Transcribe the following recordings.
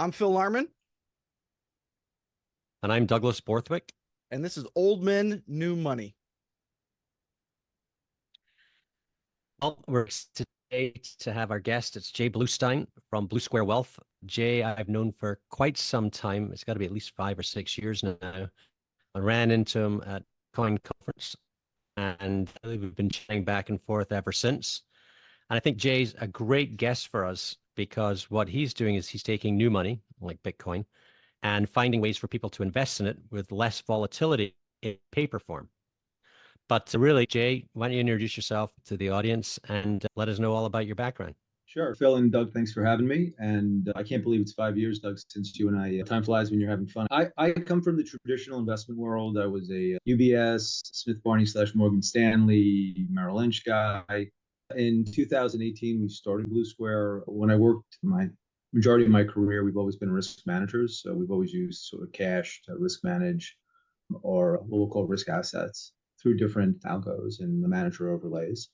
I'm Phil Larmon, And I'm Douglas Borthwick. and this is Old Men, New Money. Well, we're today to have our guest. It's Jay Bluestine from Blue Square Wealth. Jay, I've known for quite some time. It's got to be at least 5 or 6 years now. I ran into him at Coin Conference, and we've been chatting back and forth ever since. And I think Jay's a great guest for us because what he's doing is he's taking new money, like Bitcoin, and finding ways for people to invest in it with less volatility in paper form. But really, Jay, why don't you introduce yourself to the audience and let us know all about your background? Sure. Phil and Doug, thanks for having me. And I can't believe it's 5 years, Doug, since you and I, time flies when you're having fun. I come from the traditional investment world. I was a UBS, Smith Barney / Morgan Stanley, Merrill Lynch guy. In 2018, we started Blue Square. When I worked my majority of my career, we've always been risk managers. So we've always used sort of cash to risk manage or what we'll call risk assets through different algos and the manager overlays.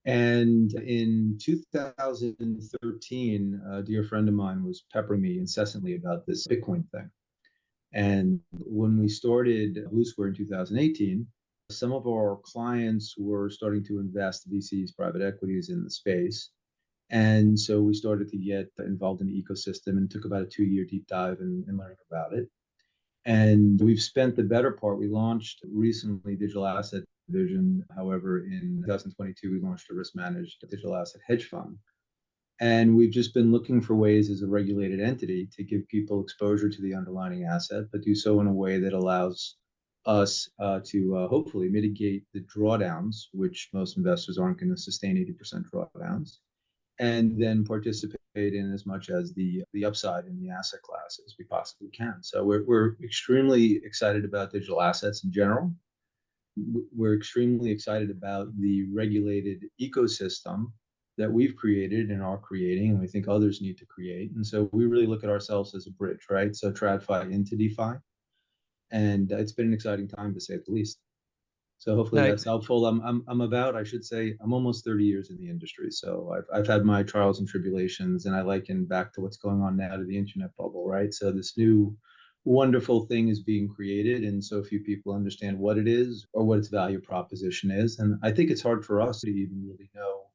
And in 2013, a dear friend of mine was peppering me incessantly about this Bitcoin thing. And when we started Blue Square in 2018, some of our clients were starting to invest VCs, private equities in the space. And so we started to get involved in the ecosystem and took about a 2-year deep dive in learning about it. And we've spent the better part. We launched recently digital asset division. However, in 2022, we launched a risk managed digital asset hedge fund. And we've just been looking for ways as a regulated entity to give people exposure to the underlying asset, but do so in a way that allows us to hopefully mitigate the drawdowns, which most investors aren't going to sustain 80% drawdowns, and then participate in as much as the upside in the asset class as we possibly can. So we're extremely excited about digital assets in general. We're extremely excited about the regulated ecosystem that we've created and are creating, and we think others need to create. And so we really look at ourselves as a bridge, right? So TradFi into DeFi, and it's been an exciting time to say the least. So hopefully that's helpful. I should say, I'm almost 30 years in the industry. So I've had my trials and tribulations, and I liken back to what's going on now to the internet bubble, right? So this new wonderful thing is being created, and so few people understand what it is or what its value proposition is. And I think it's hard for us to even really know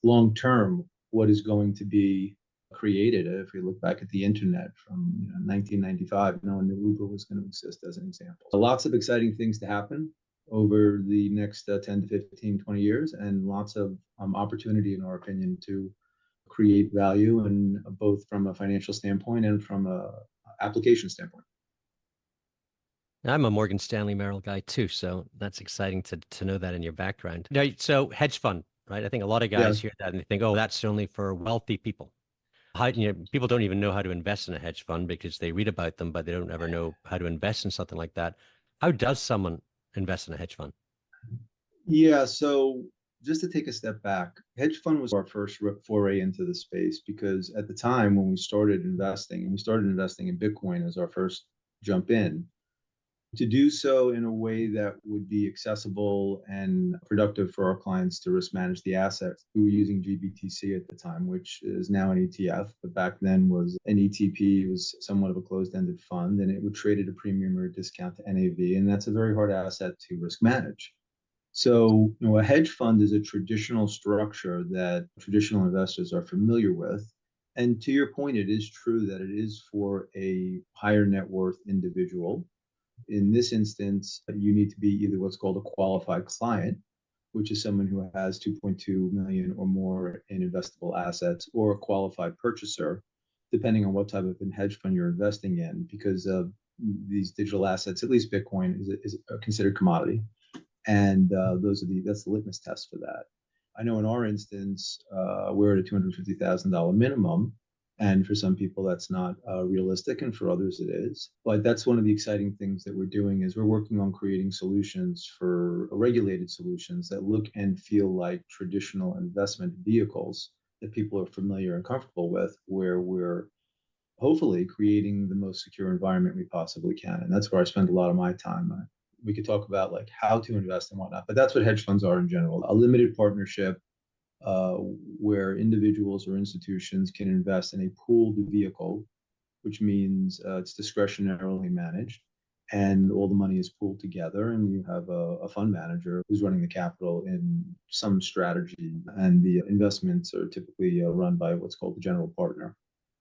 long term what is going to be created. If we look back at the internet from 1995, no one knew Uber was going to exist, as an example. So lots of exciting things to happen over the next 10 to 15, 20 years, and lots of opportunity, in our opinion, to create value, and both from a financial standpoint and from a application standpoint. I'm a Morgan Stanley Merrill guy too, so that's exciting to know that in your background. Now, so hedge fund, right? I think a lot of guys hear that and they think, oh, that's only for wealthy people. People don't even know how to invest in a hedge fund because they read about them, but they don't ever know how to invest in something like that. How does someone invest in a hedge fund? Yeah, so just to take a step back, hedge fund was our first foray into the space, because at the time when we started investing, and we started investing in Bitcoin as our first jump in, to do so in a way that would be accessible and productive for our clients to risk manage the assets. We were using GBTC at the time, which is now an ETF, but back then was an ETP. It was somewhat of a closed-ended fund, and it would trade at a premium or a discount to NAV, and that's a very hard asset to risk manage. So, a hedge fund is a traditional structure that traditional investors are familiar with. And to your point, it is true that it is for a higher net worth individual. In this instance, you need to be either what's called a qualified client, which is someone who has 2.2 million or more in investable assets, or a qualified purchaser, depending on what type of hedge fund you're investing in, because these digital assets, at least Bitcoin, is considered commodity. And that's the litmus test for that. I know in our instance, we're at a $250,000 minimum. And for some people, that's not realistic, and for others, it is. But that's one of the exciting things that we're doing, is we're working on creating solutions for regulated solutions that look and feel like traditional investment vehicles that people are familiar and comfortable with, where we're hopefully creating the most secure environment we possibly can. And that's where I spend a lot of my time. We could talk about like how to invest and whatnot, but that's what hedge funds are in general: a limited partnership where individuals or institutions can invest in a pooled vehicle which means it's discretionarily managed, and all the money is pooled together, and you have a fund manager who's running the capital in some strategy, and the investments are typically run by what's called the general partner.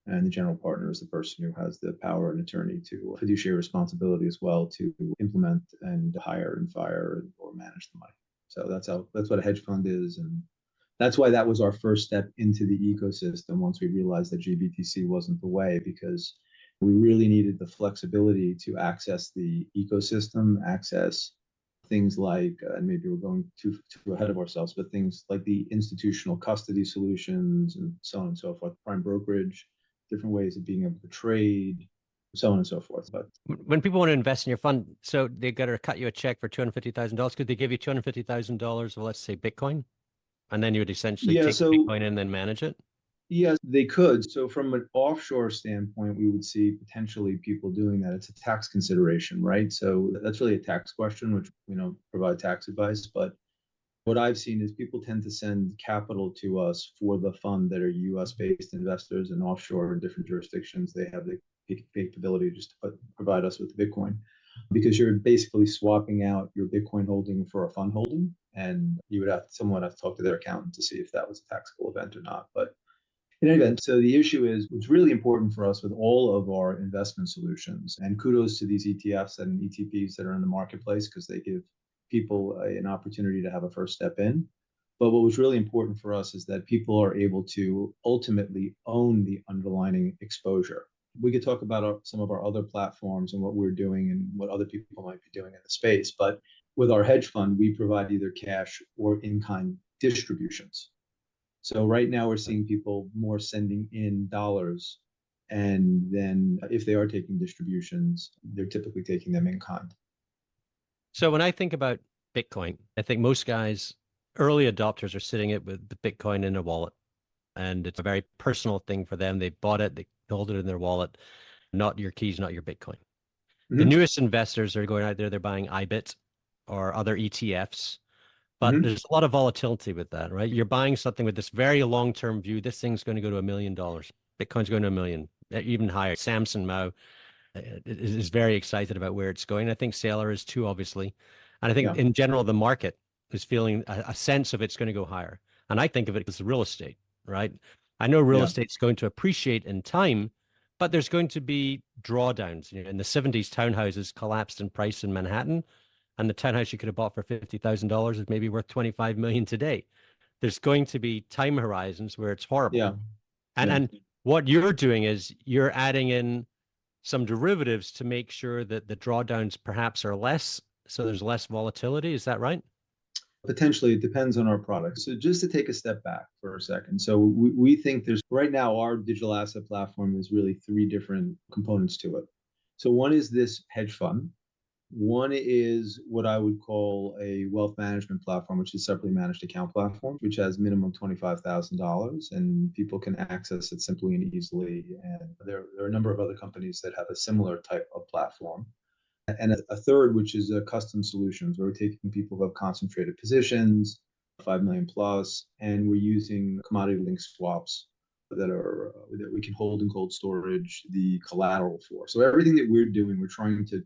And the general partner is the person who has the power and attorney to fiduciary responsibility as well to implement and hire and fire or manage the money. So that's what a hedge fund is, and that's why that was our first step into the ecosystem once we realized that GBTC wasn't the way, because we really needed the flexibility to access the ecosystem, access things like, and maybe we're going too ahead of ourselves, but things like the institutional custody solutions and so on and so forth, prime brokerage, different ways of being able to trade, so on and so forth. But when people want to invest in your fund, so they got to cut you a check for $250,000. Could they give you $250,000 of, let's say, Bitcoin, and then you would essentially yeah, take the so Bitcoin and then manage it? yes, they could. So from an offshore standpoint, we would see potentially people doing that. It's a tax consideration, right? So that's really a tax question, which we don't provide tax advice. But what I've seen is people tend to send capital to us for the fund that are US based investors, and offshore in different jurisdictions, they have the capability just to provide us with Bitcoin, because you're basically swapping out your Bitcoin holding for a fund holding. And you would someone have to talk to their accountant to see if that was a taxable event or not. But in any event, so the issue is what's really important for us with all of our investment solutions, and kudos to these ETFs and ETPs that are in the marketplace because they give people an opportunity to have a first step in. But what was really important for us is that people are able to ultimately own the underlying exposure. We could talk about some of our other platforms and what we're doing and what other people might be doing in the space. But with our hedge fund, we provide either cash or in-kind distributions. So right now we're seeing people more sending in dollars, and then if they are taking distributions, they're typically taking them in kind. So when I think about Bitcoin, I think most guys, early adopters, are sitting it with the Bitcoin in their wallet, and it's a very personal thing for them. They bought it, they hold it in their wallet, not your keys, not your Bitcoin. The Mm-hmm. newest investors are going out there, they're buying IBIT or other ETFs, but Mm-hmm. there's a lot of volatility with that, right? You're buying something with this very long-term view. This thing's going to go to $1 million. Bitcoin's going to 1 million, even higher. Samson Mao is very excited about where it's going. I think Saylor is too, obviously. And I think Yeah. in general, the market is feeling a sense of it's going to go higher. And I think of it as real estate, right? I know real Yeah. estate's going to appreciate in time, but there's going to be drawdowns. You know, in the 70s, townhouses collapsed in price in Manhattan, and the townhouse you could have bought for $50,000 is maybe worth 25 million today. There's going to be time horizons where it's horrible. Yeah. And Yeah. and what you're doing is you're adding in some derivatives to make sure that the drawdowns perhaps are less, so there's less volatility. Is that right? Potentially, it depends on our product. So just to take a step back for a second. So we think there's right now our digital asset platform is really three different components to it. So one is this hedge fund. One is what I would call a wealth management platform, which is separately managed account platform, which has minimum $25,000, and people can access it simply and easily. And there are a number of other companies that have a similar type of platform. And a third, which is custom solutions, where we're taking people who have concentrated positions, 5 million plus, and we're using commodity link swaps that we can hold in cold storage the collateral for. So everything that we're doing, we're trying to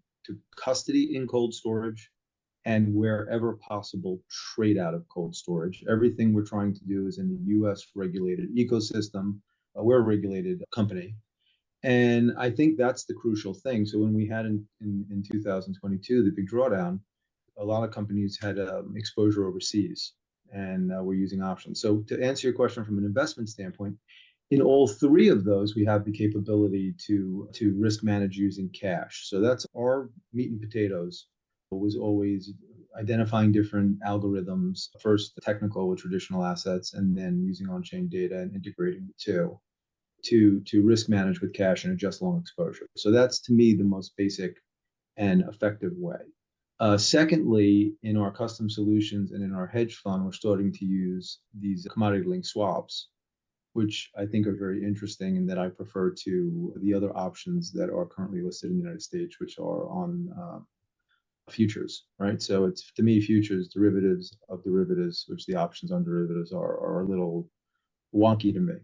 custody in cold storage, and wherever possible, trade out of cold storage. Everything we're trying to do is in the US regulated ecosystem. We're a regulated company. And I think that's the crucial thing. So when we had in 2022, the big drawdown, a lot of companies had exposure overseas, and we're using options. So to answer your question from an investment standpoint, in all three of those, we have the capability to risk manage using cash. So that's our meat and potatoes. Was always identifying different algorithms, first technical with traditional assets, and then using on-chain data and integrating the two to risk manage with cash and adjust long exposure. So that's to me the most basic and effective way. Secondly, in our custom solutions and in our hedge fund, we're starting to use these commodity link swaps, which I think are very interesting and that I prefer to the other options that are currently listed in the United States, which are on futures, right? So it's, to me, futures, derivatives of derivatives, which the options on derivatives are a little wonky to me.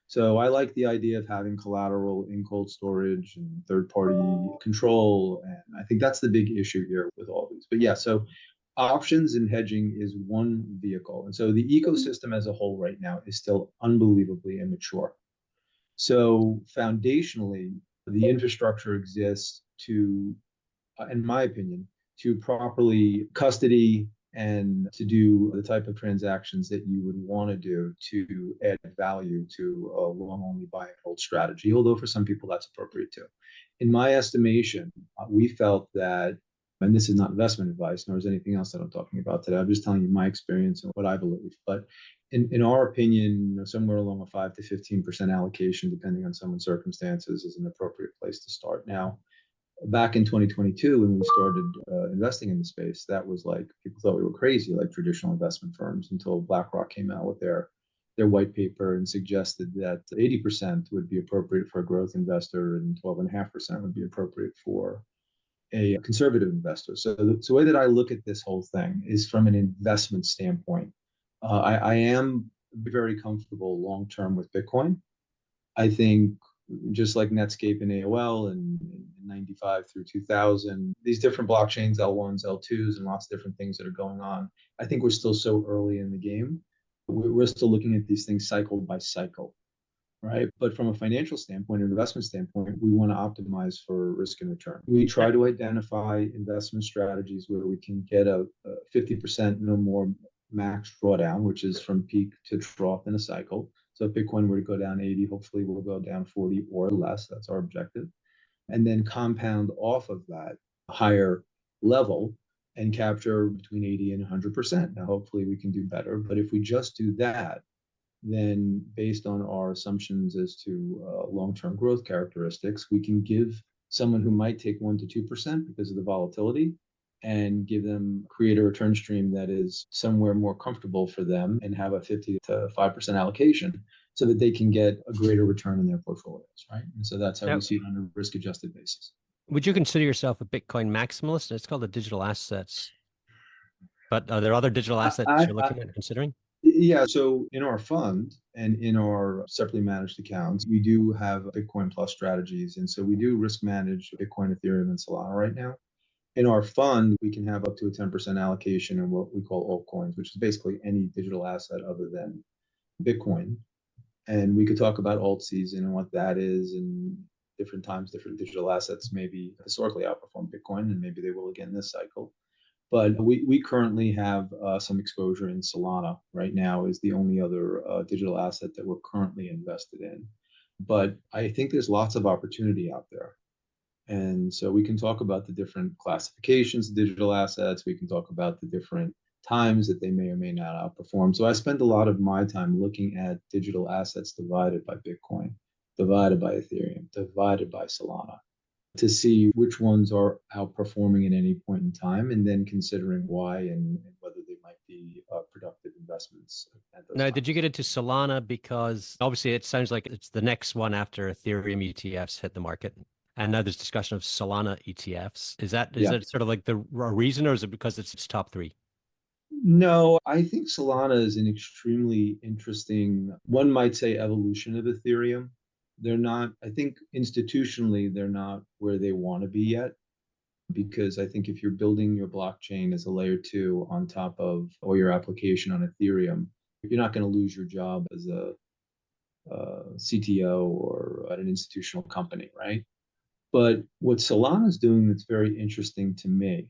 So I like the idea of having collateral in cold storage and third-party control. And I think that's the big issue here with all these. But yeah, so options and hedging is one vehicle. And so the ecosystem as a whole right now is still unbelievably immature. So foundationally, the infrastructure exists to, in my opinion, to properly custody and to do the type of transactions that you would want to do to add value to a long only buy and hold strategy, although for some people that's appropriate too. In my estimation, we felt that, and this is not investment advice, nor is anything else that I'm talking about today. I'm just telling you my experience and what I believe. But in our opinion, somewhere along a 5 to 15% allocation, depending on someone's circumstances, is an appropriate place to start. Now, back in 2022, when we started investing in the space, that was like people thought we were crazy, like traditional investment firms, until BlackRock came out with their white paper and suggested that 80% would be appropriate for a growth investor and 12.5% would be appropriate for a conservative investor. So the way that I look at this whole thing is from an investment standpoint. I am very comfortable long term with Bitcoin. I think just like Netscape and AOL and 95 through 2000, these different blockchains, L1s, L2s, and lots of different things that are going on. I think we're still so early in the game. We're still looking at these things cycle by cycle, right? But from a financial standpoint, an investment standpoint, we want to optimize for risk and return. We try to identify investment strategies where we can get a 50% no more max drawdown, which is from peak to trough in a cycle. So if Bitcoin were to go down 80, hopefully we'll go down 40 or less. That's our objective. And then compound off of that higher level and capture between 80 and 100%. Now, hopefully we can do better. But if we just do that, then based on our assumptions as to long-term growth characteristics, we can give someone who might take 1 to 2% because of the volatility and give them create a return stream that is somewhere more comfortable for them and have a 50 to 5% allocation so that they can get a greater return in their portfolios, right? And so that's how Now, we see it on a risk-adjusted basis. would you consider yourself a Bitcoin maximalist? It's called the digital assets. But are there other digital assets you're looking at considering? Yeah, so in our fund and in our separately managed accounts, we do have Bitcoin Plus strategies. And so we do risk manage Bitcoin, Ethereum, and Solana right now. In our fund, we can have up to a 10% allocation in what we call altcoins, which is basically any digital asset other than Bitcoin. And we could talk about alt season and what that is, and different times, different digital assets maybe historically outperform Bitcoin, and maybe they will again this cycle. But we currently have some exposure in Solana right now is the only other digital asset that we're currently invested in. But I think there's lots of opportunity out there. And so we can talk about the different classifications of digital assets. We can talk about the different times that they may or may not outperform. So I spend a lot of my time looking at digital assets divided by Bitcoin, divided by Ethereum, divided by Solana to see which ones are outperforming at any point in time, and then considering why and whether they might be productive investments at those Now, times. did you get into Solana because obviously it sounds like it's the next one after Ethereum ETFs hit the market, and now there's discussion of Solana ETFs. Is that sort of like the reason, or is it because it's top three? No, I think Solana is an extremely interesting, one might say, evolution of Ethereum. They're not, I think institutionally, they're not where they want to be yet. Because I think if you're building your blockchain as a layer two on top of or your application on Ethereum, you're not going to lose your job as a CTO or at an institutional company, right? But what Solana is doing that's very interesting to me,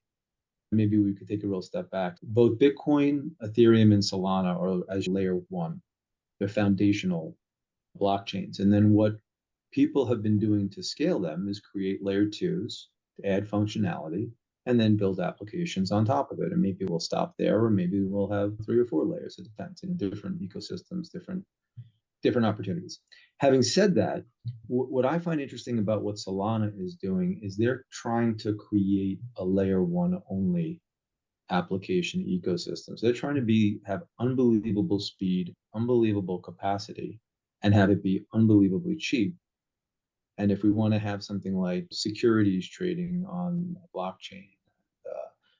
maybe we could take a real step back. Both Bitcoin, Ethereum, and Solana are as layer one. They're foundational blockchains. And then what people have been doing to scale them is create layer twos to add functionality and then build applications on top of it. And maybe we'll stop there, or maybe we'll have 3 or 4 layers. It depends in different ecosystems, different opportunities. Having said that, what I find interesting about what Solana is doing is they're trying to create a layer one only application ecosystem. So they're trying to have unbelievable speed, unbelievable capacity, and have it be unbelievably cheap. And if we want to have something like securities trading on blockchain,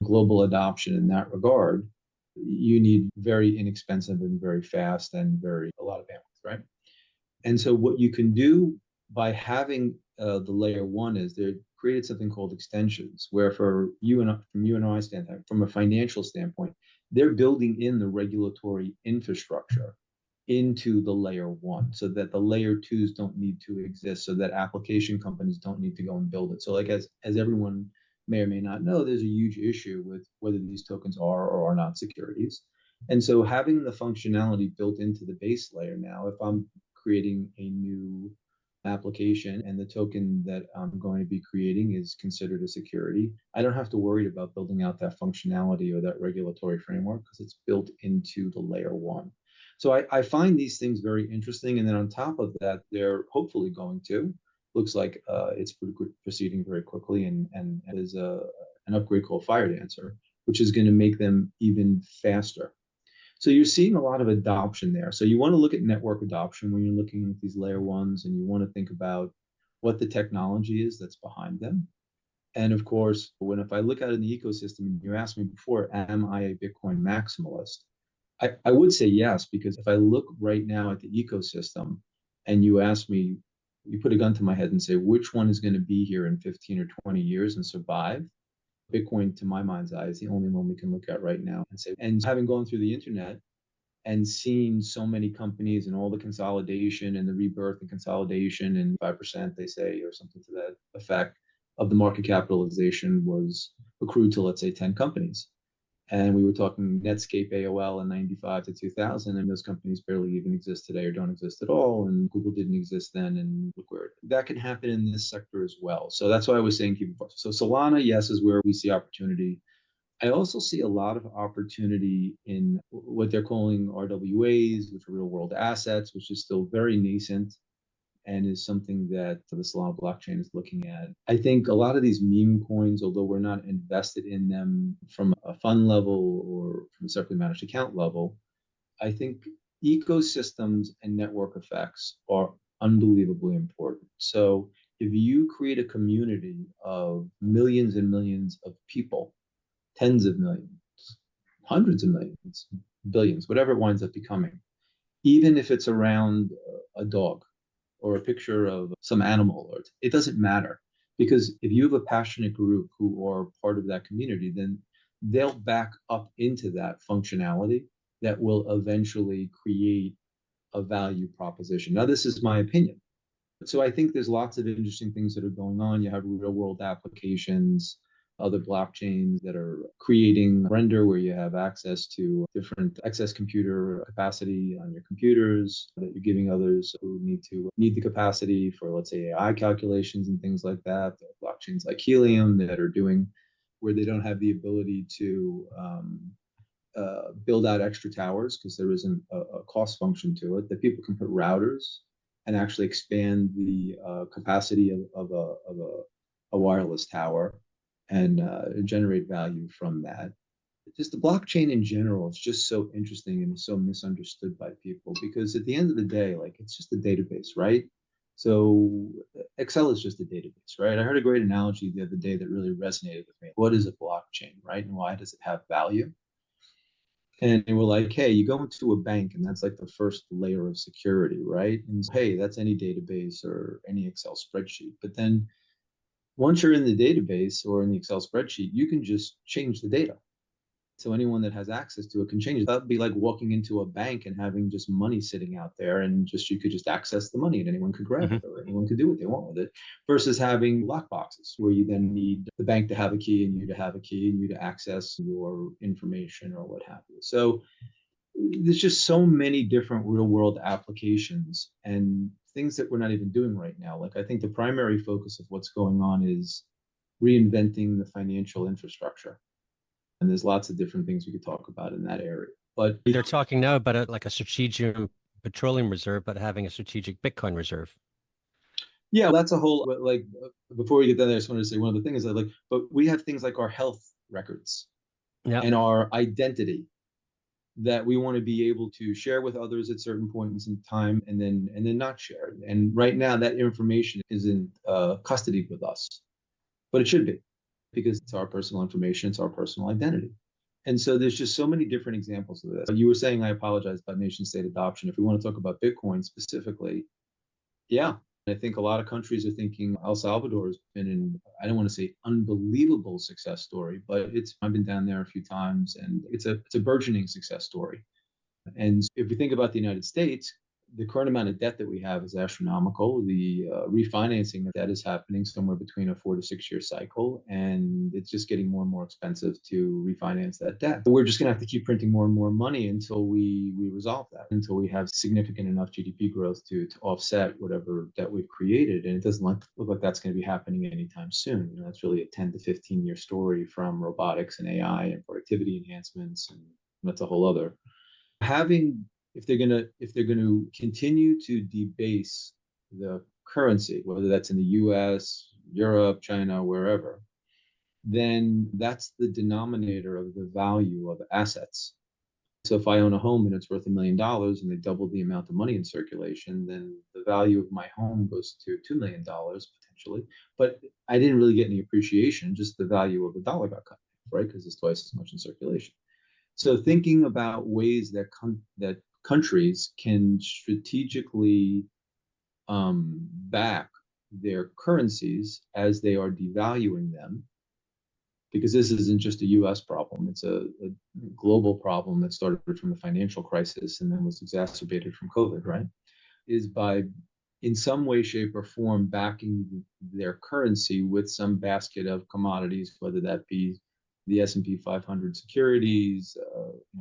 global adoption in that regard, you need very inexpensive and very fast and a lot of bandwidth, right? And so what you can do by having the layer one is they created something called extensions, where from you and I standpoint, from a financial standpoint, they're building in the regulatory infrastructure into the layer one so that the layer twos don't need to exist, so that application companies don't need to go and build it. So like as everyone may or may not know, there's a huge issue with whether these tokens are or are not securities. And so having the functionality built into the base layer now, if I'm creating a new application and the token that I'm going to be creating is considered a security, I don't have to worry about building out that functionality or that regulatory framework because it's built into the layer one. So I find these things very interesting. And then on top of that, they're hopefully going to, looks like it's proceeding very quickly and is an upgrade called Fire Dancer, which is going to make them even faster. So you're seeing a lot of adoption there. So you want to look at network adoption when you're looking at these layer ones, and you want to think about what the technology is that's behind them. And of course, if I look out in the ecosystem, and you asked me before, am I a Bitcoin maximalist? I would say yes, because if I look right now at the ecosystem and you ask me, you put a gun to my head and say, which one is going to be here in 15 or 20 years and survive? Bitcoin, to my mind's eye, is the only one we can look at right now and say, and having gone through the internet and seen so many companies and all the consolidation and the rebirth and consolidation, and 5%, they say, or something to that effect, of the market capitalization was accrued to, let's say, 10 companies. And we were talking Netscape, AOL in 95 to 2000, and those companies barely even exist today or don't exist at all. And Google didn't exist then. And look where that can happen in this sector as well. So that's why I was saying keep it. So Solana, yes, is where we see opportunity. I also see a lot of opportunity in what they're calling RWAs, which are real world assets, which is still very nascent and is something that the Solana blockchain is looking at. I think a lot of these meme coins, although we're not invested in them from a fund level or from a separately managed account level, I think ecosystems and network effects are unbelievably important. So if you create a community of millions and millions of people, tens of millions, hundreds of millions, billions, whatever it winds up becoming, even if it's around a dog or a picture of some animal, or it doesn't matter. Because if you have a passionate group who are part of that community, then they'll back up into that functionality that will eventually create a value proposition. Now, this is my opinion. So I think there's lots of interesting things that are going on. You have real world applications, other blockchains that are creating render where you have access to different excess computer capacity on your computers that you're giving others who need the capacity for, let's say, AI calculations and things like that. There are blockchains like Helium that are doing where they don't have the ability to build out extra towers because there isn't a cost function to it, that people can put routers and actually expand the capacity of a wireless tower and generate value from that. Just the blockchain in general is just so interesting and so misunderstood by people because at the end of the day, like, it's just a database, right? So Excel is just a database, right? I heard a great analogy the other day that really resonated with me. What is a blockchain, right? And why does it have value? And they were like, hey, you go into a bank and that's like the first layer of security, right? And hey, that's any database or any Excel spreadsheet. But then once you're in the database or in the Excel spreadsheet, you can just change the data. So anyone that has access to it can change it. That would be like walking into a bank and having just money sitting out there and just you could just access the money and anyone could grab it or anyone could do what they want with it, versus having lock boxes where you then need the bank to have a key and you to have a key and you to access your information or what have you. So there's just so many different real world applications and things that we're not even doing right now. Like, I think the primary focus of what's going on is reinventing the financial infrastructure. And there's lots of different things we could talk about in that area. But they're talking now about like a strategic petroleum reserve, but having a strategic Bitcoin reserve. Yeah, that's a whole, like, before we get there, I just wanted to say one of the things that, like, but we have things like our health records and our identity that we want to be able to share with others at certain points in time and then not share. And right now that information isn't custodied with us, but it should be, because it's our personal information, it's our personal identity. And so there's just so many different examples of this. You were saying, I apologize, about nation state adoption. If we want to talk about Bitcoin specifically, Yeah. I think a lot of countries are thinking El Salvador has been in, I don't want to say unbelievable success story, but I've been down there a few times and it's a burgeoning success story. And if we think about the United States, the current amount of debt that we have is astronomical. The refinancing of debt is happening somewhere between a 4 to 6 year cycle, and it's just getting more and more expensive to refinance that debt. But we're just going to have to keep printing more and more money until we resolve that, until we have significant enough GDP growth to offset whatever debt we've created. And it doesn't look like that's going to be happening anytime soon. You know, that's really a 10 to 15 year story from robotics and AI and productivity enhancements, and that's a whole other having if they're going to continue to debase the currency, whether that's in the US, Europe, China, wherever, then that's the denominator of the value of assets. So if I own a home and it's worth $1 million and they double the amount of money in circulation, then the value of my home goes to $2 million potentially. But I didn't really get any appreciation, just the value of the dollar got cut, right? Because it's twice as much in circulation. So thinking about ways that countries can strategically back their currencies as they are devaluing them, because this isn't just a U.S. problem; it's a global problem that started from the financial crisis and then was exacerbated from COVID. Right? Is by in some way, shape, or form backing their currency with some basket of commodities, whether that be the S&P 500 securities,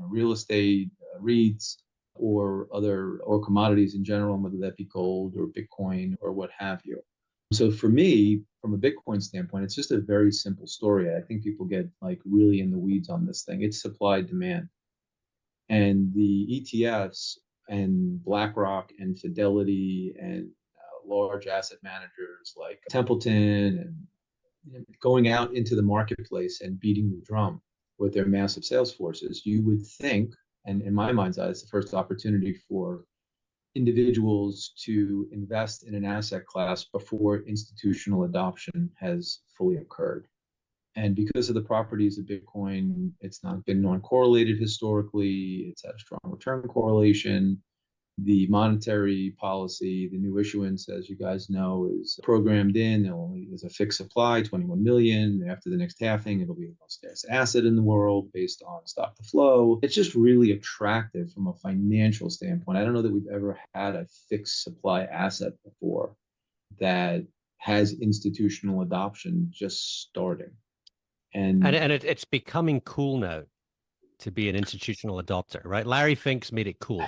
real estate, REITs, or commodities in general, whether that be gold or Bitcoin or what have you. So for me, from a Bitcoin standpoint, it's just a very simple story. I think people get like really in the weeds on this thing. It's supply demand, and the ETFs and BlackRock and Fidelity and large asset managers like Templeton and going out into the marketplace and beating the drum with their massive sales forces, you would think, and in my mind's eye, it's the first opportunity for individuals to invest in an asset class before institutional adoption has fully occurred. And because of the properties of Bitcoin, it's not been non-correlated historically. It's had a strong return correlation. The monetary policy, the new issuance, as you guys know, is programmed in. There's a fixed supply, 21 million. After the next halving, it'll be the most scarce asset in the world based on stock to flow. It's just really attractive from a financial standpoint. I don't know that we've ever had a fixed supply asset before that has institutional adoption just starting. And it's becoming cool now to be an institutional adopter, right? Larry Fink's made it cool.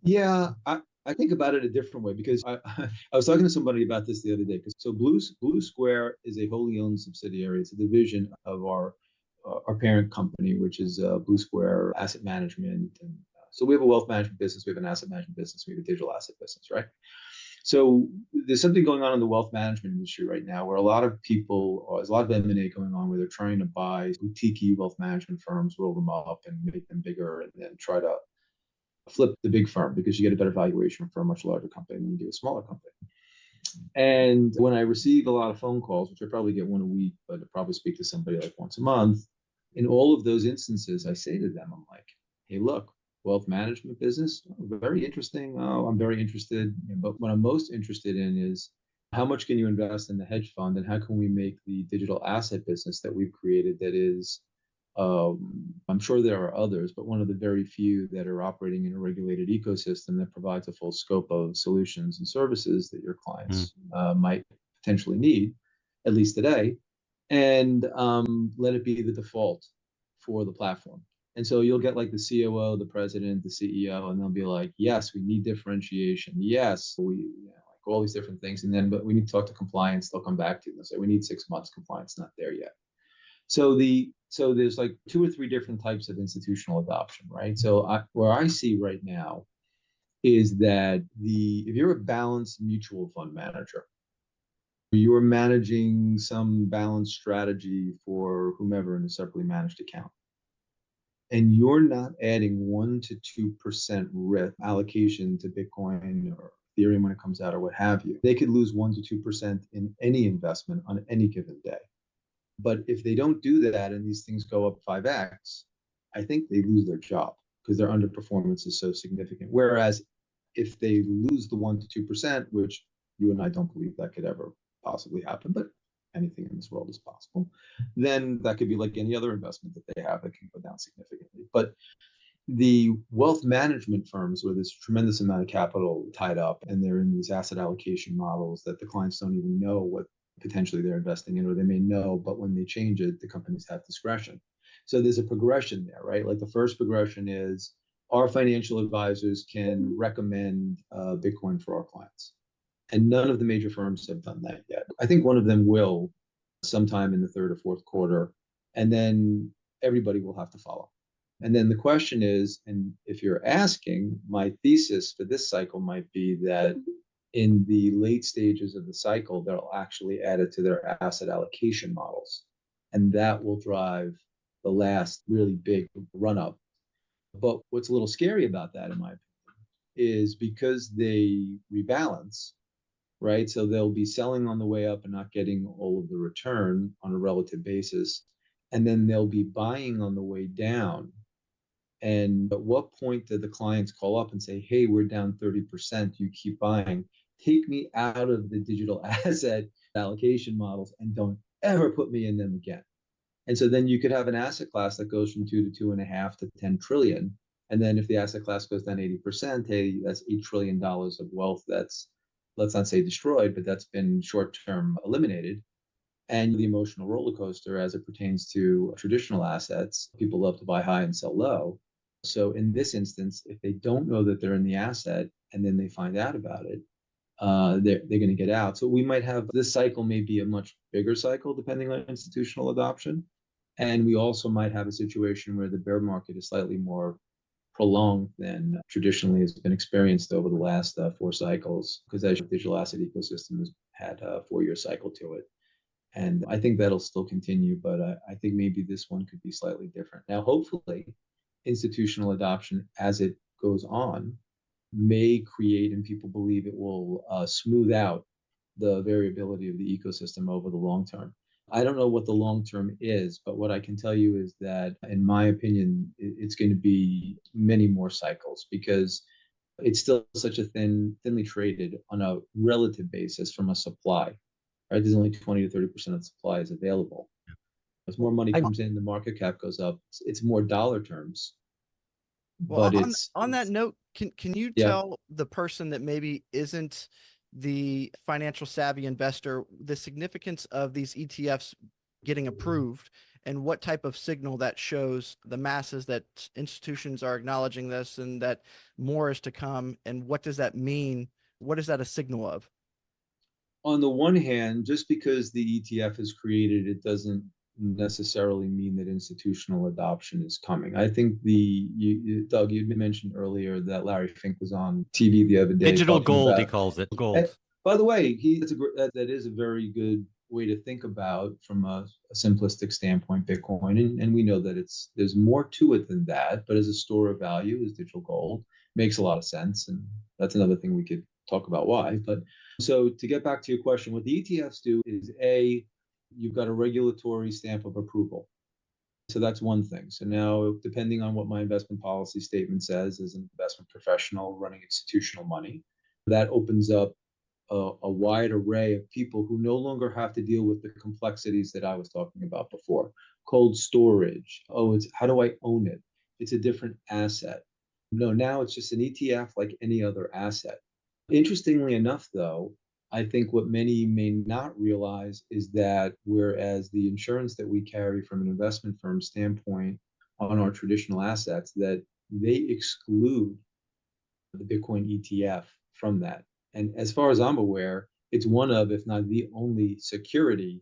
Yeah, I think about it a different way because I was talking to somebody about this the other day. So Blue Square is a wholly owned subsidiary. It's a division of our parent company, which is Blue Square Asset Management. And so we have a wealth management business, we have an asset management business, we have a digital asset business, right? So there's something going on in the wealth management industry right now where a lot of people, or there's a lot of M&A going on where they're trying to buy boutique wealth management firms, roll them up and make them bigger and then try to flip the big firm because you get a better valuation for a much larger company than you do a smaller company. And when I receive a lot of phone calls, which I probably get one a week, but I probably speak to somebody like once a month, in all of those instances, I say to them, I'm like, hey, look, wealth management business, very interesting. Oh, I'm very interested. But what I'm most interested in is how much can you invest in the hedge fund and how can we make the digital asset business that we've created that is I'm sure there are others, but one of the very few that are operating in a regulated ecosystem that provides a full scope of solutions and services that your clients might potentially need, at least today, and let it be the default for the platform. And so you'll get like the COO, the president, the CEO, and they'll be like, yes, we need differentiation. Yes, like all these different things. And then, but we need to talk to compliance. They'll come back to you and they'll say, we need 6 months compliance, not there yet. So there's like 2 or 3 different types of institutional adoption, right? So where I see right now is that if you're a balanced mutual fund manager, you're managing some balanced strategy for whomever in a separately managed account, and you're not adding 1 to 2% risk allocation to Bitcoin or Ethereum when it comes out or what have you, they could lose 1 to 2% in any investment on any given day. But if they don't do that and these things go up 5x, I think they lose their job because their underperformance is so significant. Whereas if they lose the 1 to 2%, which you and I don't believe that could ever possibly happen, but anything in this world is possible, then that could be like any other investment that they have that can go down significantly. But the wealth management firms where there's a tremendous amount of capital tied up and they're in these asset allocation models that the clients don't even know what potentially they're investing in, or they may know, but when they change it, the companies have discretion. So there's a progression there, right? Like the first progression is our financial advisors can recommend Bitcoin for our clients. And none of the major firms have done that yet. I think one of them will sometime in the third or fourth quarter, and then everybody will have to follow. And then the question is, and if you're asking, my thesis for this cycle might be that in the late stages of the cycle, they'll actually add it to their asset allocation models. And that will drive the last really big run up. But what's a little scary about that, in my opinion, is because they rebalance, right? So they'll be selling on the way up and not getting all of the return on a relative basis. And then they'll be buying on the way down. And at what point do the clients call up and say, hey, we're down 30%, you keep buying, take me out of the digital asset allocation models and don't ever put me in them again. And so then you could have an asset class that goes from 2 to 2.5 to 10 trillion. And then if the asset class goes down 80%, hey, that's $8 trillion of wealth that's, let's not say destroyed, but that's been short-term eliminated. And the emotional roller coaster as it pertains to traditional assets, people love to buy high and sell low. So in this instance, if they don't know that they're in the asset and then they find out about it, they're going to get out. So we might have this cycle may be a much bigger cycle depending on institutional adoption. And we also might have a situation where the bear market is slightly more prolonged than traditionally has been experienced over the last 4 cycles, because as the digital asset ecosystem has had a 4-year cycle to it. And I think that'll still continue, but I think maybe this one could be slightly different. Now, hopefully, institutional adoption as it goes on may create, and people believe it will smooth out the variability of the ecosystem over the long term. I don't know what the long term is, but what I can tell you is that, in my opinion, it's going to be many more cycles because it's still such a thinly traded on a relative basis from a supply. Right? There's only 20 to 30% of the supply is available. As more money comes in, the market cap goes up. It's more dollar terms. Well, But on that note, can you tell the person that maybe isn't the financial savvy investor the significance of these ETFs getting approved and what type of signal that shows the masses that institutions are acknowledging this and that more is to come? And what does that mean? What is that a signal of? On the one hand, just because the ETF is created, it doesn't necessarily mean that institutional adoption is coming. I think Doug, you mentioned earlier that Larry Fink was on TV the other day. Digital gold, he calls it. Gold. By the way, that is a very good way to think about from a simplistic standpoint, Bitcoin. And we know that there's more to it than that, but as a store of value, as digital gold, makes a lot of sense. And that's another thing we could talk about why. But so to get back to your question, what the ETFs do is you've got a regulatory stamp of approval. So that's one thing. So now, depending on what my investment policy statement says, as an investment professional running institutional money, that opens up a wide array of people who no longer have to deal with the complexities that I was talking about before. Cold storage. Oh, it's how do I own it? It's a different asset. No, now it's just an ETF like any other asset. Interestingly enough, though, I think what many may not realize is that whereas the insurance that we carry from an investment firm standpoint on our traditional assets, that they exclude the Bitcoin ETF from that. And as far as I'm aware, it's one of, if not the only security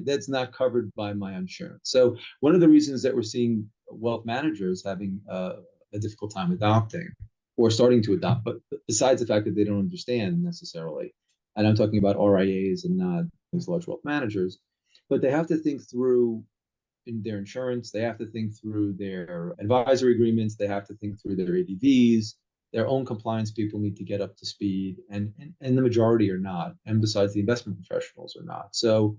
that's not covered by my insurance. So one of the reasons that we're seeing wealth managers having a difficult time adopting or starting to adopt, but besides the fact that they don't understand necessarily, and I'm talking about RIAs and not these large wealth managers, but they have to think through in their insurance, they have to think through their advisory agreements, they have to think through their ADVs, their own compliance people need to get up to speed, and the majority are not, and besides the investment professionals are not. So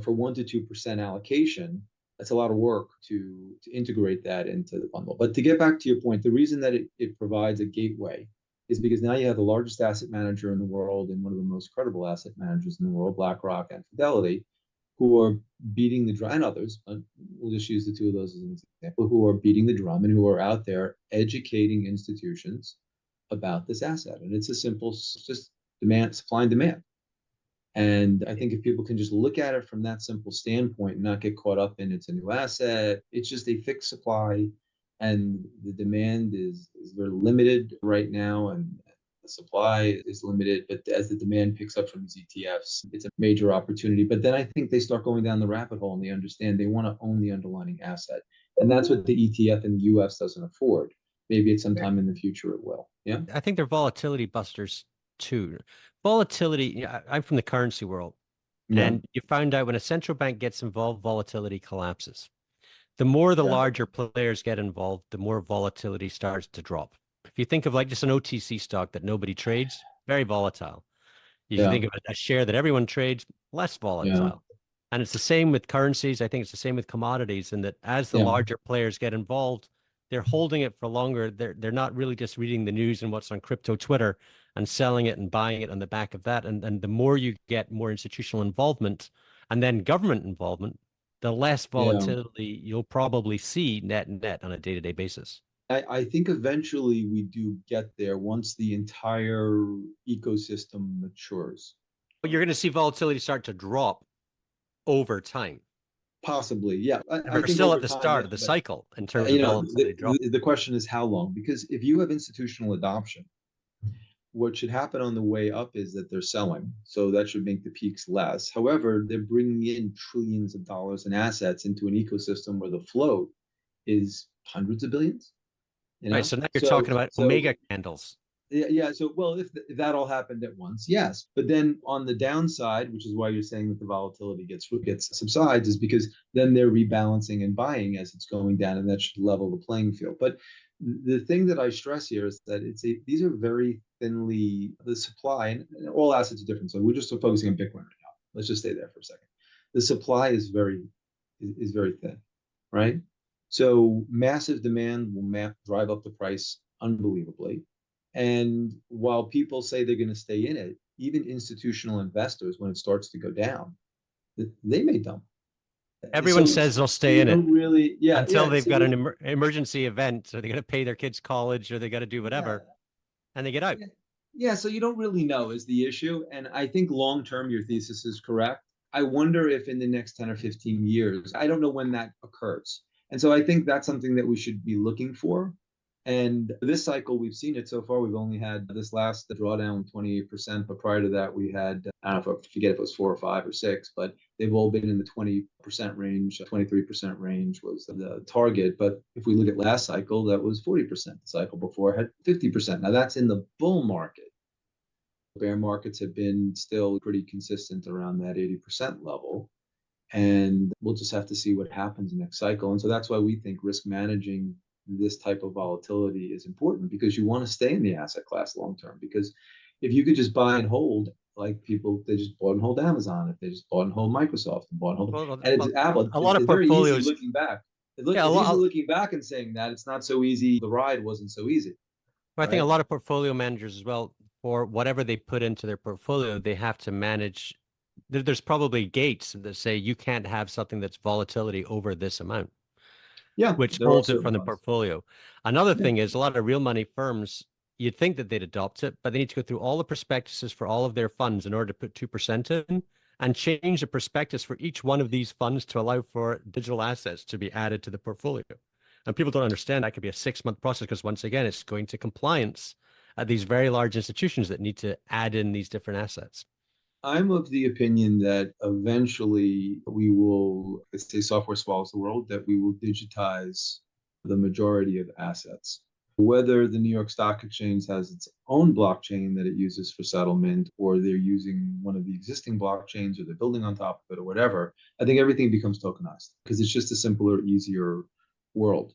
for 1 to 2% allocation, that's a lot of work to integrate that into the bundle. But to get back to your point, the reason that it provides a gateway is because now you have the largest asset manager in the world and one of the most credible asset managers in the world, BlackRock and Fidelity, who are beating the drum, and others, but we'll just use the two of those as an example, who are beating the drum and who are out there educating institutions about this asset. And it's a simple, just demand, supply and demand. And I think if people can just look at it from that simple standpoint and not get caught up in it's a new asset, it's just a fixed supply, and the demand is very limited right now, and the supply is limited. But as the demand picks up from these ETFs, it's a major opportunity. But then I think they start going down the rabbit hole and they understand they want to own the underlying asset. And that's what the ETF in the US doesn't afford. Maybe at some time in the future it will. Yeah. I think they're volatility busters too. Volatility, I'm from the currency world, Yeah. and you found out when a central bank gets involved, volatility collapses. The more the Yeah. larger players get involved, the more volatility starts to drop. If you think of like just an OTC stock that nobody trades, very volatile. If you Yeah. think of a share that everyone trades, less Yeah. volatile. And it's the same with currencies. I think it's the same with commodities, in that as the Yeah. larger players get involved, they're holding it for longer. They're not really just reading the news and what's on crypto Twitter and selling it and buying it on the back of that. And the more you get more institutional involvement and then government involvement, the less Yeah. volatility you'll probably see net on a day-to-day basis. I think eventually we do get there once the entire ecosystem matures. But you're going to see volatility start to drop over time. Possibly, yeah. I We're think still over at the time, start yeah, of the but cycle in terms you of know, volatility drop. the question is how long? Because if you have institutional adoption, what should happen on the way up is that they're selling. So that should make the peaks less. However, they're bringing in trillions of dollars in assets into an ecosystem where the float is hundreds of billions. You Right. know, So now you're talking about omega candles. yeah. So, well, if that all happened at once, yes. But then on the downside, which is why you're saying that the volatility gets subsides, is because then they're rebalancing and buying as it's going down, and that should level the playing field. But the thing that I stress here is that these are very thinly the supply, and all assets are different. So we're just focusing on Bitcoin right now. Let's just stay there for a second. The supply is very thin, right? So massive demand will drive up the price unbelievably. And while people say they're going to stay in it, even institutional investors, when it starts to go down, they may dump. Everyone says they'll stay in it really, yeah, until they've got an emergency event, so they got to pay their kids' college or they got to do whatever, and they get out. Yeah, so you don't really know is the issue. And I think long term, your thesis is correct. I wonder if in the next 10 or 15 years, I don't know when that occurs. And so I think that's something that we should be looking for. And this cycle, we've seen it so far. We've only had this last drawdown 28%, but prior to that, we had, I don't know if I forget if it was 4 or 5 or 6, but they've all been in the 20% range. 23% range was the target. But if we look at last cycle, that was 40%. The cycle before had 50%. Now that's in the bull market. Bear markets have been still pretty consistent around that 80% level. And we'll just have to see what happens next cycle. And so that's why we think risk managing this type of volatility is important, because you want to stay in the asset class long term. Because if you could just buy and hold, like people, they just bought and hold Amazon, if they just bought and hold Microsoft and bought and hold, and it's Apple. A lot of very portfolios easy looking back. It's easy looking back and saying that it's not so easy. The ride wasn't so easy. I think a lot of portfolio managers as well, for whatever they put into their portfolio, they have to manage. There's probably gates that say you can't have something that's volatility over this amount. Yeah, which holds it from the portfolio. Another thing is a lot of real money firms, you'd think that they'd adopt it, but they need to go through all the prospectuses for all of their funds in order to put 2% in and change the prospectus for each one of these funds to allow for digital assets to be added to the portfolio. And people don't understand that could be a 6-month process, because once again, it's going to compliance at these very large institutions that need to add in these different assets. I'm of the opinion that eventually we will, let's say software swallows the world, that we will digitize the majority of assets. Whether the New York Stock Exchange has its own blockchain that it uses for settlement, or they're using one of the existing blockchains, or they're building on top of it, or whatever, I think everything becomes tokenized, because it's just a simpler, easier world.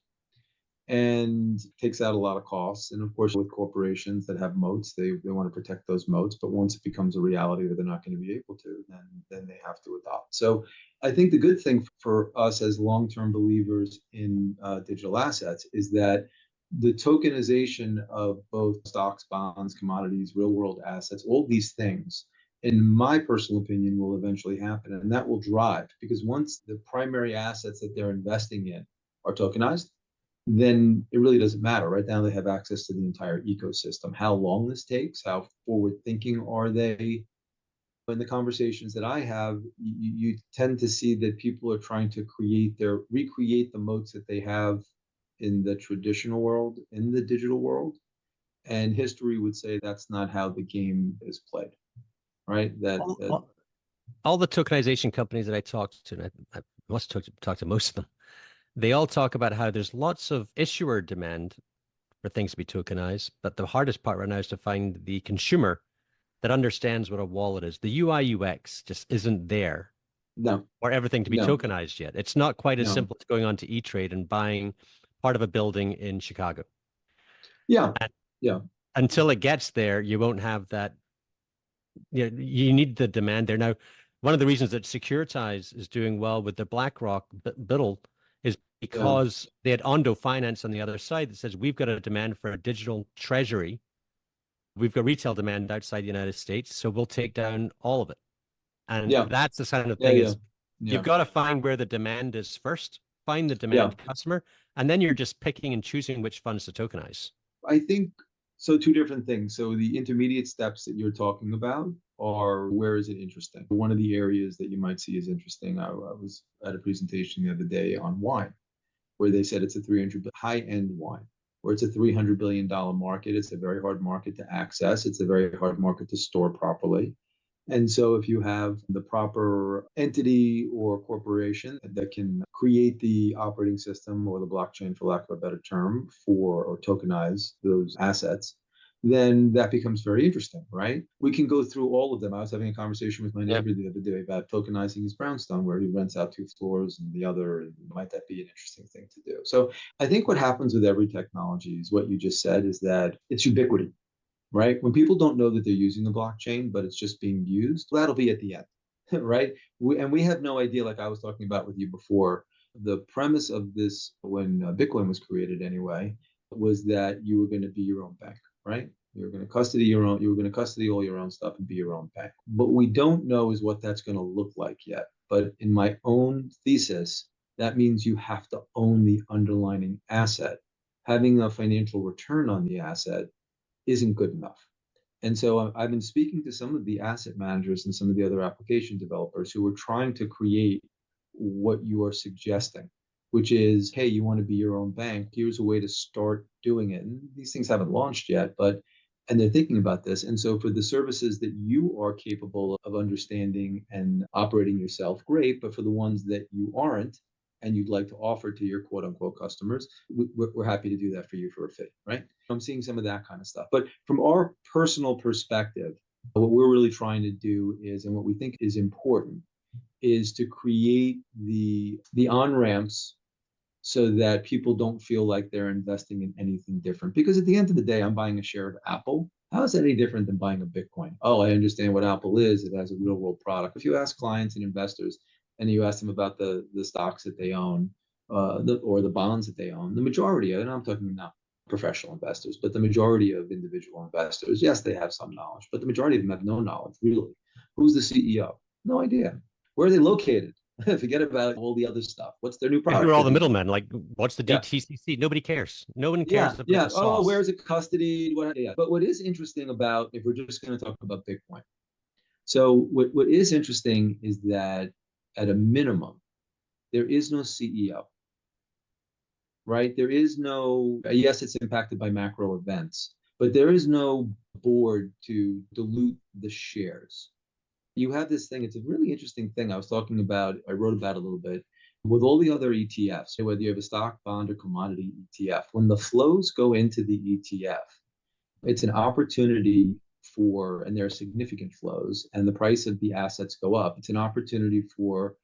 And takes out a lot of costs. And of course, with corporations that have moats, they want to protect those moats. But once it becomes a reality that they're not going to be able to, then they have to adopt. So I think the good thing for us as long-term believers in digital assets is that the tokenization of both stocks, bonds, commodities, real world assets, all these things, in my personal opinion, will eventually happen. And that will drive, because once the primary assets that they're investing in are tokenized, then it really doesn't matter. Right now, they have access to the entire ecosystem. How long this takes, how forward thinking are they? In the conversations that I have, you tend to see that people are trying to recreate the moats that they have in the traditional world, in the digital world. And history would say that's not how the game is played, right? All the tokenization companies that I talked to, and I must talk to most of them, they all talk about how there's lots of issuer demand for things to be tokenized, but the hardest part right now is to find the consumer that understands what a wallet is. The UI UX just isn't there No, for everything to be no, tokenized yet. It's not quite as no. simple as going on to E-Trade and buying part of a building in Chicago. Yeah, And yeah, until it gets there, you won't have that. You need the demand there. Now, one of the reasons that Securitize is doing well with the BlackRock biddle is yeah, because they had Ondo Finance on the other side that says we've got a demand for a digital treasury. We've got retail demand outside the United States, so we'll take down all of it. And yeah, that's the kind of yeah, thing yeah, is you've yeah, got to find where the demand is first, find the yeah. demand customer, and then you're just picking and choosing which funds to tokenize. I think so. Two different things. So the intermediate steps that you're talking about are, where is it interesting? One of the areas that you might see is interesting. I was at a presentation the other day on wine, where they said it's a 300 high-end wine, where it's a $300 billion market. It's a very hard market to access. It's a very hard market to store properly. And so if you have the proper entity or corporation that can create the operating system or the blockchain, for lack of a better term, for or tokenize those assets, then that becomes very interesting, right? We can go through all of them. I was having a conversation with my neighbor the other day about tokenizing his brownstone, where he rents out 2 floors and the other, and might that be an interesting thing to do? So I think what happens with every technology is what you just said, is that it's ubiquity, right? When people don't know that they're using the blockchain, but it's just being used, that'll be at the end, right? We have no idea, like I was talking about with you before, the premise of this, when Bitcoin was created anyway, was that you were going to be your own bank, right? You were going to custody all your own stuff and be your own bank. What we don't know is what that's going to look like yet. But in my own thesis, that means you have to own the underlying asset. Having a financial return on the asset isn't good enough. And so I've been speaking to some of the asset managers and some of the other application developers who are trying to create what you are suggesting, which is, hey, you want to be your own bank? Here's a way to start doing it. And these things haven't launched yet, and they're thinking about this. And so for the services that you are capable of understanding and operating yourself, great. But for the ones that you aren't, and you'd like to offer to your quote unquote customers, we're happy to do that for you for a fee, right? I'm seeing some of that kind of stuff. But from our personal perspective, what we're really trying to do is, and what we think is important, is to create the on-ramps so that people don't feel like they're investing in anything different. Because at the end of the day, I'm buying a share of Apple. How is that any different than buying a Bitcoin? Oh, I understand what Apple is. It has a real world product. If you ask clients and investors and you ask them about the stocks that they own, or the bonds that they own, the majority, and I'm talking not professional investors, but the majority of individual investors, yes, they have some knowledge, but the majority of them have no knowledge, really. Who's the CEO? No idea. Where are they located? Forget about all the other stuff. What's their new And who product? are all the middlemen? Like, what's the Yeah, DTCC? Nobody cares. No one yeah, cares about yeah. the Oh, where sauce. is it custodied? What? Yeah. But what is interesting about, if we're just going to talk about Bitcoin, so what is interesting is that at a minimum, there is no CEO, right? There is no, yes, it's impacted by macro events, but there is no board to dilute the shares. You have this thing, it's a really interesting thing I was talking about, I wrote about a little bit, with all the other ETFs, whether you have a stock, bond, or commodity ETF, when the flows go into the ETF, it's an opportunity for, and there are significant flows, and the price of the assets go up. It's an opportunity for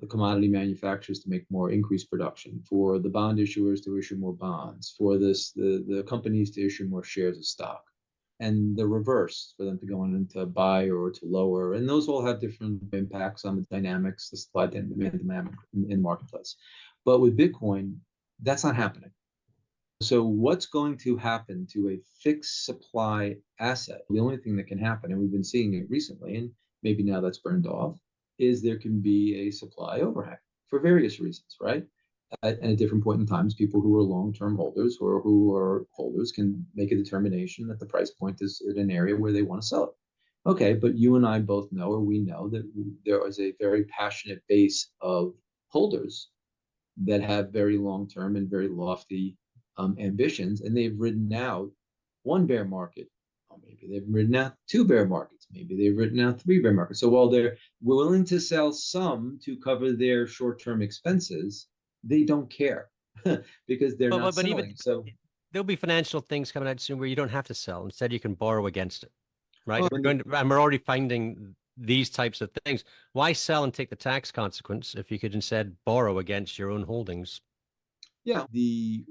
the commodity manufacturers to make more increased production, for the bond issuers to issue more bonds, for the companies to issue more shares of stock, and the reverse for them to go into buy or to lower. And those all have different impacts on the dynamics, the supply and demand dynamic in the marketplace. But with Bitcoin, that's not happening. So what's going to happen to a fixed supply asset? The only thing that can happen, and we've been seeing it recently, and maybe now that's burned off, is there can be a supply overhang for various reasons, right? At a different point in times, people who are long-term holders or who are holders can make a determination that the price point is in an area where they want to sell it. Okay, but you and I both know, or we know, that there is a very passionate base of holders that have very long-term and very lofty ambitions, and they've ridden out one bear market, or maybe they've ridden out two bear markets, maybe they've ridden out three bear markets. So while they're willing to sell some to cover their short-term expenses, they don't care because they're not But even selling. So there'll be financial things coming out soon where you don't have to sell. Instead, you can borrow against it, right? well, And we're already finding these types of things. Why sell and take the tax consequence if you could instead borrow against your own holdings? yeah,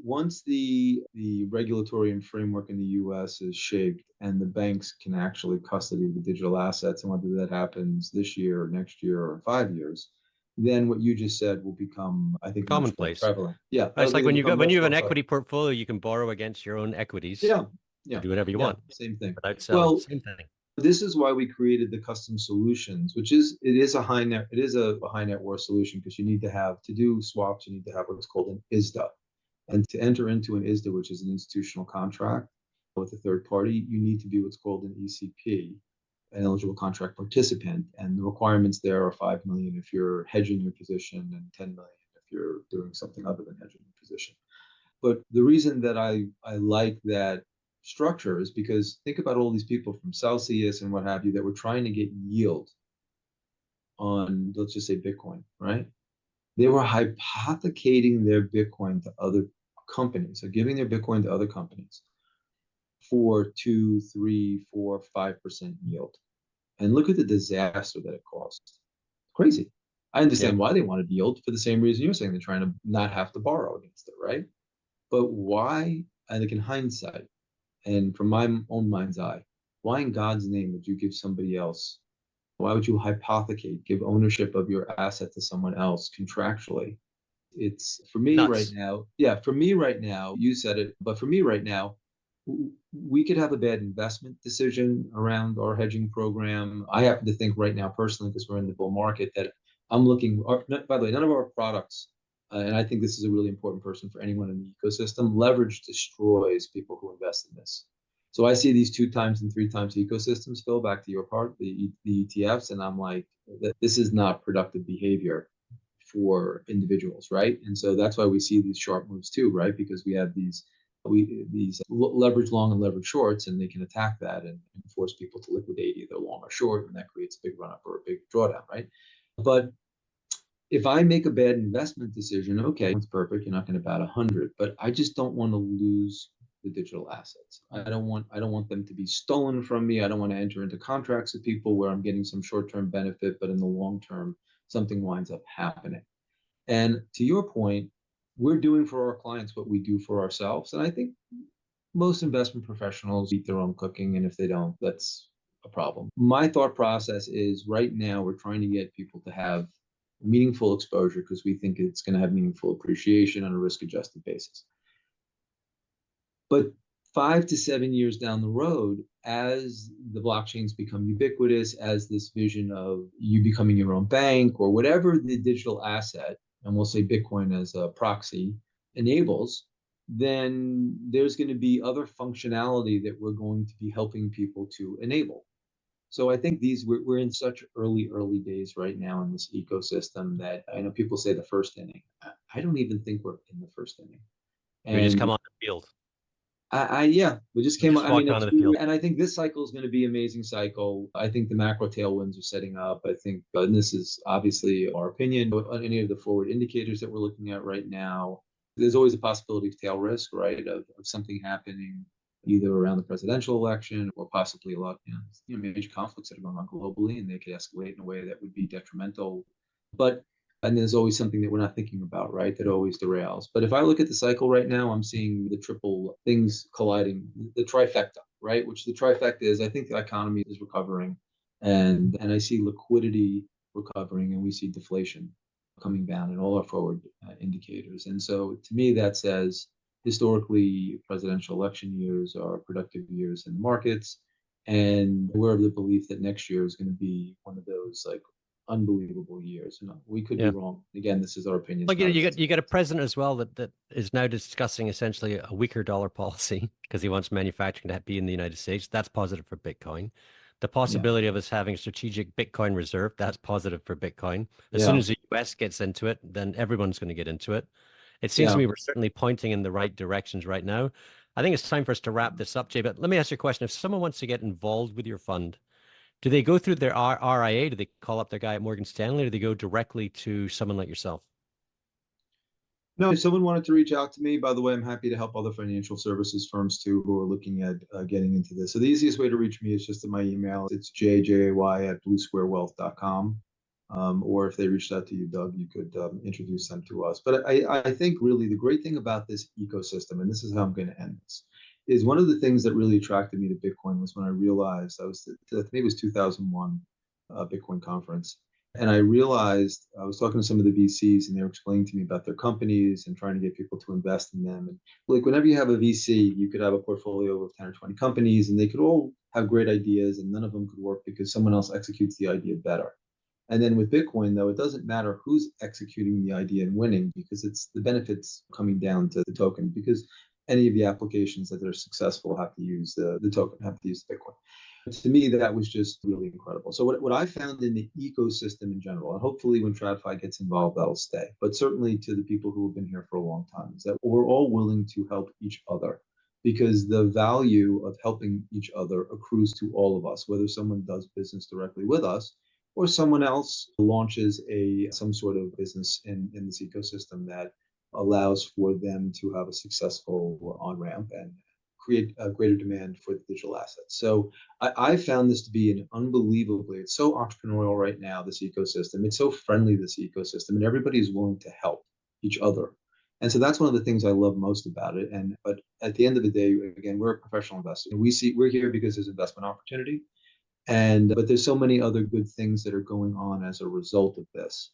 once the regulatory and framework in the U.S. is shaped and the banks can actually custody the digital assets, and whether that happens this year or next year or in 5 years, then what you just said will become, I think, much more Commonplace. prevalent. Yeah, It's like when become when much you have more an prevalent. equity portfolio, you can borrow against your own equities. Yeah, To yeah, do whatever you yeah, want same thing. without selling. Well, Same thing. this is why we created the custom solutions, which is it is a high net worth solution, because you need to have, to do swaps, you need to have what's called an ISDA. And to enter into an ISDA, which is an institutional contract with a third party, you need to be what's called an ECP, an eligible contract participant. And the requirements there are 5 million if you're hedging your position, and 10 million if you're doing something other than hedging your position. But the reason that I like that structure is because think about all these people from Celsius and what have you that were trying to get yield on, let's just say, Bitcoin, right? They were hypothecating their Bitcoin to other companies, so giving their Bitcoin to other companies for 2, 3, 4, 5% yield. And look at the disaster that it caused. Crazy. I understand why they wanted yield for the same reason you're saying. They're trying to not have to borrow against it, right? But why, I think in hindsight, and from my own mind's eye, why in God's name would you give somebody else? Why would you hypothecate, give ownership of your asset to someone else contractually? It's for me right Nuts. now. Yeah, for me right now, you said it, but for me right now, we could have a bad investment decision around our hedging program. I happen to think right now, personally, because we're in the bull market, that I'm looking. By the way, none of our products, and I think this is a really important person for anyone in the ecosystem. Leverage destroys people who invest in this. So I see these 2 times and 3 times ecosystems, Phil, back to your part, the ETFs, and I'm like, that this is not productive behavior for individuals, right? And so that's why we see these sharp moves too, right? Because we have these leverage long and leverage shorts, and they can attack that and force people to liquidate either long or short, and that creates a big run up or a big drawdown, right? But if I make a bad investment decision, okay, it's perfect. You're not going to bat 100, but I just don't want to lose the digital assets. I don't want them to be stolen from me. I don't want to enter into contracts with people where I'm getting some short-term benefit, but in the long term, something winds up happening. And to your point, we're doing for our clients what we do for ourselves. And I think most investment professionals eat their own cooking. And if they don't, that's a problem. My thought process is right now we're trying to get people to have meaningful exposure because we think it's going to have meaningful appreciation on a risk adjusted basis. But 5 to 7 years down the road, as the blockchains become ubiquitous, as this vision of you becoming your own bank or whatever the digital asset, and we'll say Bitcoin as a proxy, enables, then there's going to be other functionality that we're going to be helping people to enable. So I think we're in such early days right now in this ecosystem that I know people say the first inning. I don't even think we're in the first inning. We just And come on the field. yeah, we just We came. just I mean, walked onto the field. and I think this cycle is going to be an amazing cycle. I think the macro tailwinds are setting up. I think, and this is obviously our opinion on any of the forward indicators that we're looking at right now. There's always a possibility of tail risk, right, of something happening either around the presidential election or possibly a lot, major conflicts that are going on globally, and they could escalate in a way that would be detrimental. But and there's always something that we're not thinking about, right? That always derails. But if I look at the cycle right now, I'm seeing the triple things colliding, the trifecta, right? Which the trifecta is, I think the economy is recovering, and I see liquidity recovering, and we see deflation coming down in all our forward indicators. And so to me, that says, historically, presidential election years are productive years in the markets, and we're of the belief that next year is going to be one of those like unbelievable years. And we could be Yeah. wrong. Again, this is our opinion. Well, you got a president as well that is now discussing essentially a weaker dollar policy because he wants manufacturing to be in the United States. That's positive for Bitcoin. The possibility of us having a strategic Bitcoin reserve, that's positive for Bitcoin. As soon as the US gets into it, then everyone's going to get into it. It seems to me we're certainly pointing in the right directions right now. I think it's time for us to wrap this up, Jay, but let me ask you a question. If someone wants to get involved with your fund, do they go through their RIA? Do they call up their guy at Morgan Stanley, or do they go directly to someone like yourself? No, if someone wanted to reach out to me, by the way, I'm happy to help other financial services firms too who are looking at getting into this. So the easiest way to reach me is just in my email. It's jay@bluesquarewealth.com. Or if they reached out to you, Doug, you could introduce them to us. But I think really the great thing about this ecosystem, and this is how I'm going to end this, is one of the things that really attracted me to Bitcoin was when I realized I think it was 2001 Bitcoin conference. And I realized I was talking to some of the VCs and they were explaining to me about their companies and trying to get people to invest in them. And like whenever you have a VC, you could have a portfolio of 10 or 20 companies and they could all have great ideas and none of them could work because someone else executes the idea better. And then with Bitcoin, though, it doesn't matter who's executing the idea and winning because it's the benefits coming down to the token because any of the applications that are successful have to use the token, have to use Bitcoin. To me, that was just really incredible. So what I found in the ecosystem in general, and hopefully when TradFi gets involved, that'll stay, but certainly to the people who have been here for a long time, is that we're all willing to help each other because the value of helping each other accrues to all of us, whether someone does business directly with us or someone else launches some sort of business in this ecosystem that allows for them to have a successful on-ramp and create a greater demand for the digital assets. So I found this to be an unbelievably, it's so entrepreneurial right now, this ecosystem. It's so friendly, this ecosystem, and everybody's willing to help each other. And so that's one of the things I love most about it. But at the end of the day, again, we're a professional investor. We're here because there's investment opportunity. But there's so many other good things that are going on as a result of this.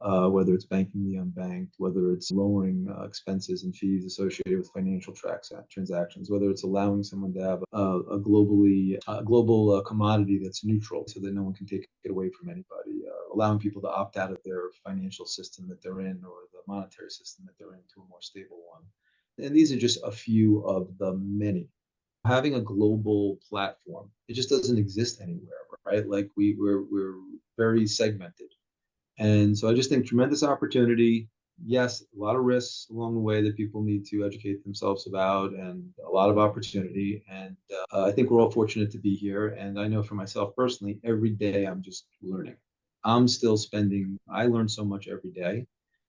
Whether it's banking the unbanked, whether it's lowering expenses and fees associated with financial transactions, whether it's allowing someone to have a global commodity that's neutral so that no one can take it away from anybody, allowing people to opt out of their financial system that they're in or the monetary system that they're in to a more stable one. And these are just a few of the many. Having a global platform, it just doesn't exist anywhere, right? Like we're very segmented. And so I just think tremendous opportunity. Yes, a lot of risks along the way that people need to educate themselves about, and a lot of opportunity. And I think we're all fortunate to be here. And I know for myself personally, every day I'm just learning. I learn so much every day.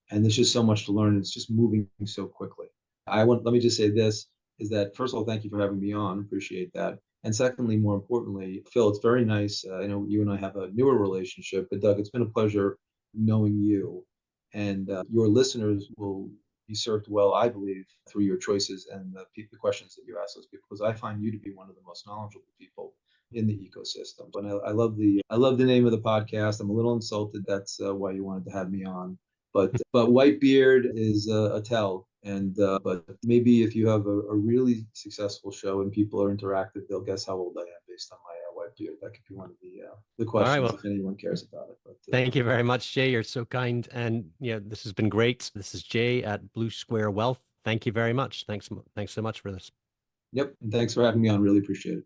And there's just so much to learn. It's just moving so quickly. Let me just say this, is that first of all, thank you for having me on. Appreciate that. And secondly, more importantly, Phil, it's very nice. I know you and I have a newer relationship, but Doug, it's been a pleasure knowing you, and your listeners will be served well, I believe, through your choices and the questions that you ask those people, because I find you to be one of the most knowledgeable people in the ecosystem. And I love the name of the podcast. I'm a little insulted that's why you wanted to have me on, but Whitebeard is a tell. And but maybe if you have a really successful show and people are interactive, they'll guess how old I am based on my Whitebeard. That could be one of the questions if anyone cares about it. But thank you very much, Jay. You're so kind, and this has been great. This is Jay at Blue Square Wealth. Thank you very much. Thanks so much for this. Yep, and thanks for having me on. Really appreciate it.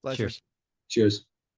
Pleasure. Cheers. Cheers.